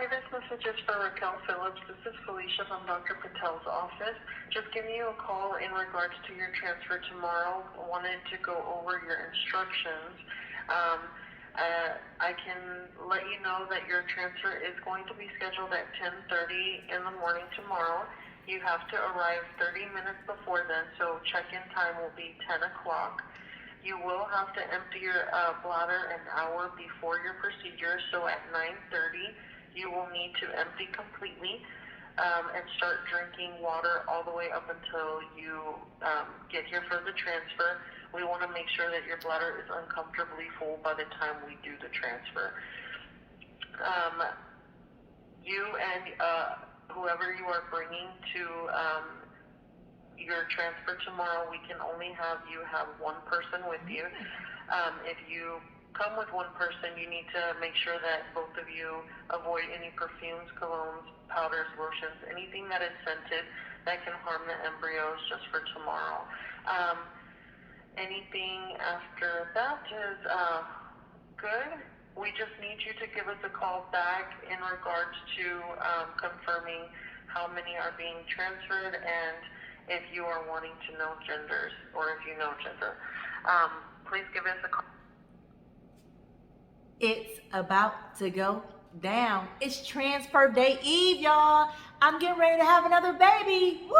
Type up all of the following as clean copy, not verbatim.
Hi, this message is for Requill Phillips. This is Felicia from Dr. Patel's office. Just giving you a call in regards to your transfer tomorrow. Wanted to go over your instructions. I can let you know that your transfer is going to be scheduled at 10:30 in the morning tomorrow. You have to arrive 30 minutes before then, so check-in time will be 10 o'clock. You will have to empty your bladder an hour before your procedure, so at 9:30 you will need to empty completely and start drinking water all the way up until you get here for the transfer. We want to make sure that your bladder is uncomfortably full by the time we do the transfer. You and whoever you are bringing to your transfer tomorrow, we can only have you have one person with you. If you come with one person, you need to make sure that both of you avoid any perfumes, colognes, powders, lotions, anything that is scented that can harm the embryos just for tomorrow. Anything after that is good. We just need you to give us a call back in regards to confirming how many are being transferred and if you are wanting to know genders or if you know gender. Please give us a call. It's about to go down. It's transfer day eve, y'all. I'm getting ready to have another baby. Woo woo!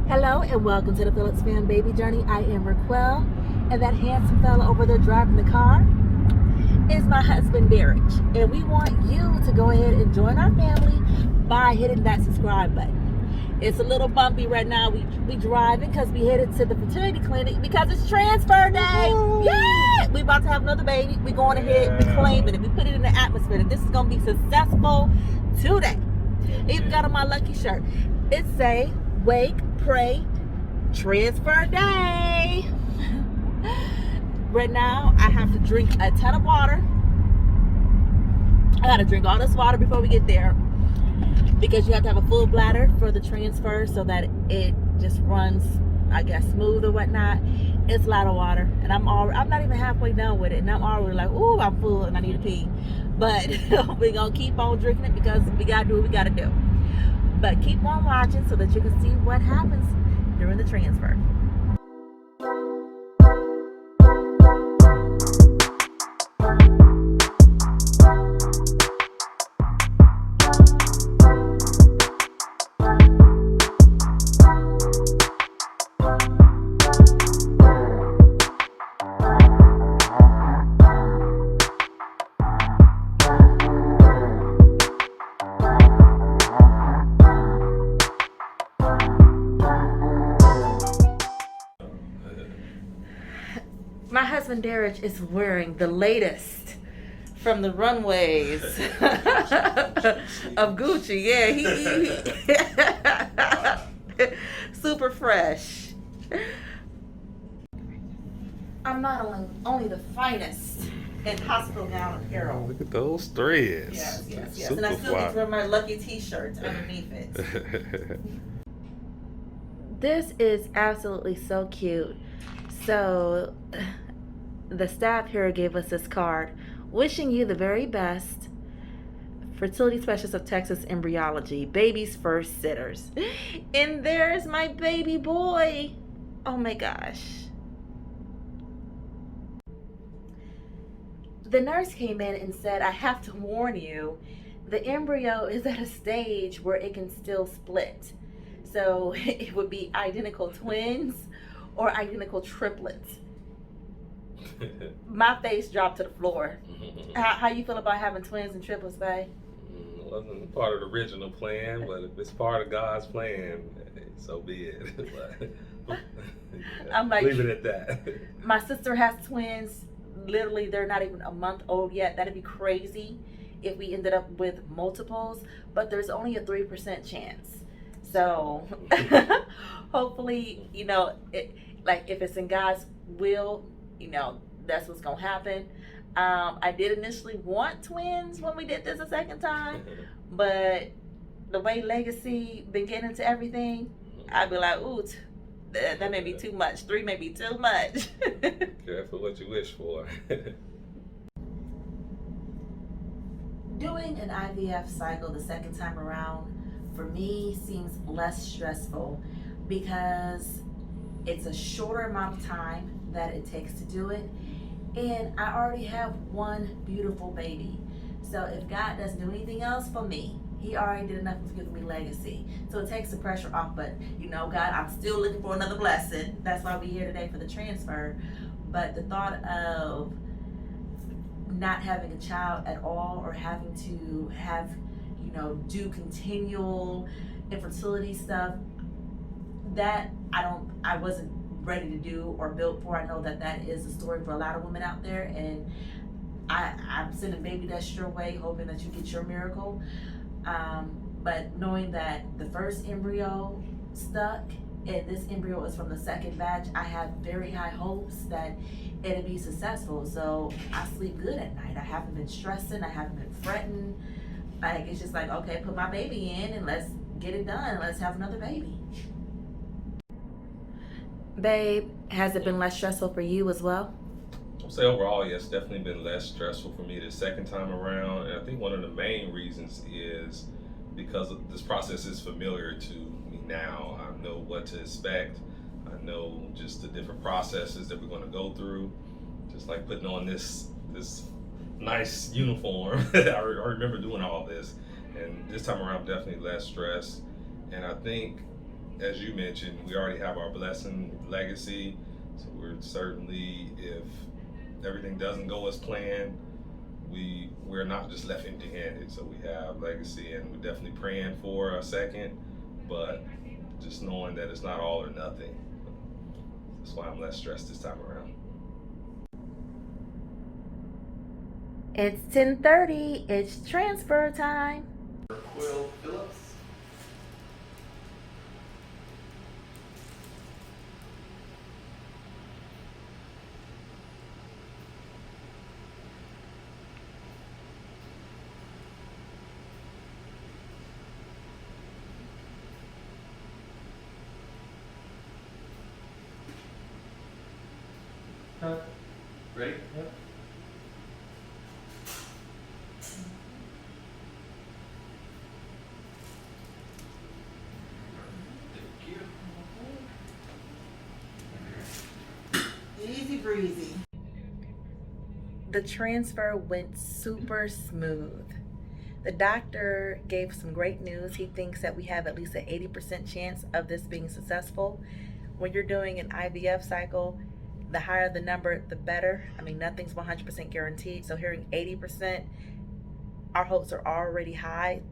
Hello and welcome to the Phillips Family Baby Journey. I am Requill, and that handsome fella over there driving the car is my husband Derek. And we want you to go ahead and join our family by hitting that subscribe button. It's a little bumpy right now. We driving because we headed to the fertility clinic because it's transfer day. Yeah, we about to have another baby. We going ahead, we claiming it. We put it in the atmosphere that this is gonna be successful today. Even got on my lucky shirt. It say wake, pray, transfer day. Right now, I have to drink a ton of water. I gotta drink all this water before we get there because you have to have a full bladder for the transfer so that it just runs, I guess, smooth or whatnot. It's a lot of water, and I'm not even halfway done with it, and I'm already like, ooh, I'm full and I need to pee. But we're gonna keep on drinking it because we gotta do what we gotta do. But keep on watching so that you can see what happens during the transfer. My husband Derek is wearing the latest from the runways of Gucci. Yeah, he super fresh. I'm not only the finest in hospital gown apparel. Look at those threads. Yes. Super And I still fly. need to wear my lucky t-shirts underneath it. This is absolutely so cute. So the staff here gave us this card, wishing you the very best. Fertility Specialist of Texas Embryology, baby's first sitters. And there's my baby boy. Oh my gosh. The nurse came in and said, I have to warn you, the embryo is at a stage where it can still split. So it would be identical twins or identical triplets. My face dropped to the floor. How you feel about having twins and triplets, babe? It wasn't part of the original plan, but if it's part of God's plan, so be it. I'm like, leave it at that. My sister has twins. Literally, they're not even a month old yet. That'd be crazy if we ended up with multiples, but there's only a 3% chance. So hopefully, if it's in God's will, you know, that's what's gonna happen. I did initially want twins when we did this a second time, but the way Legacy been getting into everything, I'd be like, ooh, that may be too much. 3 may be too much. Careful what you wish for. Doing an IVF cycle the second time around for me seems less stressful because it's a shorter amount of time that it takes to do it, and I already have one beautiful baby. So if God doesn't do anything else for me, he already did enough of giving me legacy. So it takes the pressure off, but you know, God, I'm still looking for another blessing. That's why we're here today for the transfer. But the thought of not having a child at all, or having to have, you know, do continual infertility stuff, that I wasn't ready to do or built for. I know that is the story for a lot of women out there, and I'm sending baby dust your way, hoping that you get your miracle. But knowing that the first embryo stuck and this embryo is from the second batch, I have very high hopes that it'll be successful. So I sleep good at night. I haven't been stressing, I haven't been fretting. Like, it's just like, okay, put my baby in and let's get it done. Let's have another baby. Babe, has it been less stressful for you as well? I'll say overall, yes, definitely been less stressful for me the second time around. And I think one of the main reasons is because this process is familiar to me now. I know what to expect. I know just the different processes that we're going to go through. Just like putting on this nice uniform. I remember doing all this. And this time around, definitely less stress. And I think, as you mentioned, we already have our blessing legacy. So we're certainly, if everything doesn't go as planned, we're not just left empty-handed. So we have legacy, and we're definitely praying for a second, but just knowing that it's not all or nothing. That's why I'm less stressed this time around. It's 10:30. It's transfer time. Requill Phillips. Ready? Yep. Easy breezy. The transfer went super smooth. The doctor gave some great news. He thinks that we have at least an 80% chance of this being successful. When you're doing an IVF cycle, the higher the number, the better. I mean, nothing's 100% guaranteed. So hearing 80%, our hopes are already high,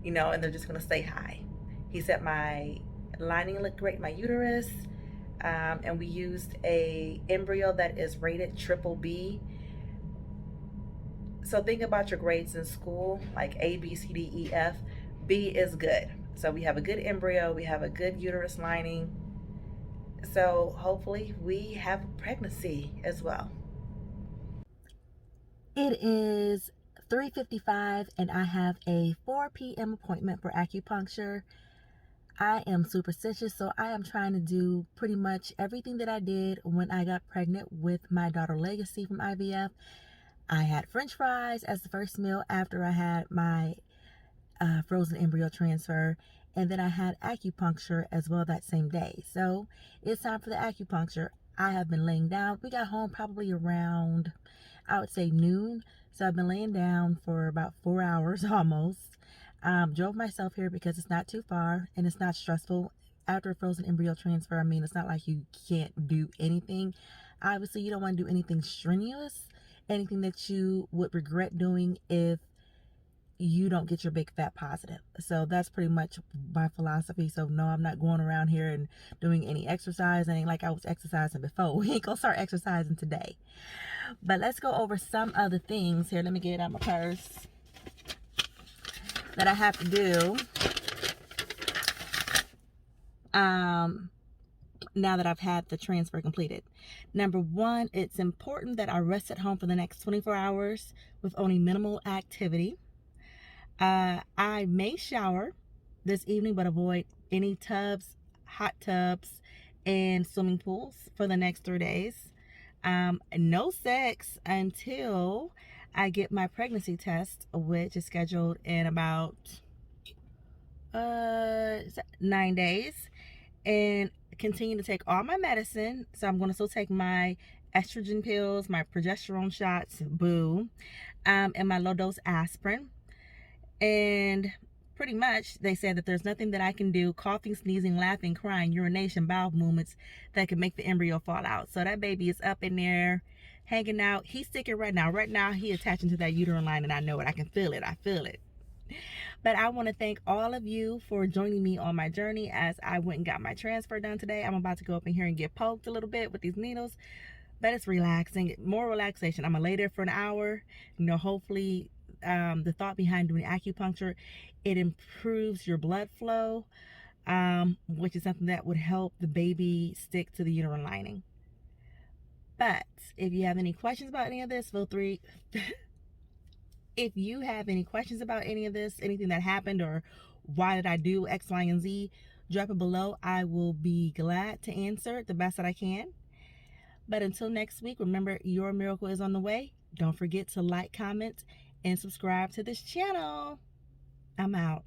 you know, and they're just gonna stay high. He said my lining looked great, my uterus, and we used a embryo that is rated BBB. So think about your grades in school, like A, B, C, D, E, F. B is good. So we have a good embryo, we have a good uterus lining. So hopefully we have pregnancy as well. It is 3:55 and I have a 4 p.m. appointment for acupuncture. I am superstitious, so I am trying to do pretty much everything that I did when I got pregnant with my daughter Legacy from IVF. I had French fries as the first meal after I had my frozen embryo transfer, and then I had acupuncture as well that same day. So it's time for the acupuncture. I have been laying down. We got home probably around, I would say, noon. So I've been laying down for about 4 hours almost. Drove myself here because it's not too far and it's not stressful. After a frozen embryo transfer, I mean, it's not like you can't do anything. Obviously, you don't want to do anything strenuous, anything that you would regret doing if you don't get your big fat positive. So that's pretty much my philosophy. So no, I'm not going around here and doing any exercise. Ain't like I was exercising before. We ain't gonna start exercising today. But let's go over some other things here. Let me get it out my purse that I have to do. now that I've had the transfer completed. Number one, it's important that I rest at home for the next 24 hours with only minimal activity. I may shower this evening, but avoid any tubs, hot tubs, and swimming pools for the next 3 days. No sex until I get my pregnancy test, which is scheduled in about 9 days, and continue to take all my medicine. So I'm going to still take my estrogen pills, my progesterone shots, and my low dose aspirin. And pretty much they said that there's nothing that I can do, coughing, sneezing, laughing, crying, urination, bowel movements, that can make the embryo fall out. So that baby is up in there hanging out. He's sticking right now. Right now he attaching to that uterine line, and I know it. I can feel it. I feel it. But I want to thank all of you for joining me on my journey as I went and got my transfer done today. I'm about to go up in here and get poked a little bit with these needles, but it's relaxing, more relaxation. I'm gonna lay there for an hour. Hopefully the thought behind doing acupuncture, it improves your blood flow, which is something that would help the baby stick to the uterine lining. But if you have any questions about any of this, feel free. If you have any questions about any of this, anything that happened, or why did I do X, Y, and Z, drop it below. I will be glad to answer it the best that I can. But until next week, remember, your miracle is on the way. Don't forget to like, comment, and subscribe to this channel. I'm out.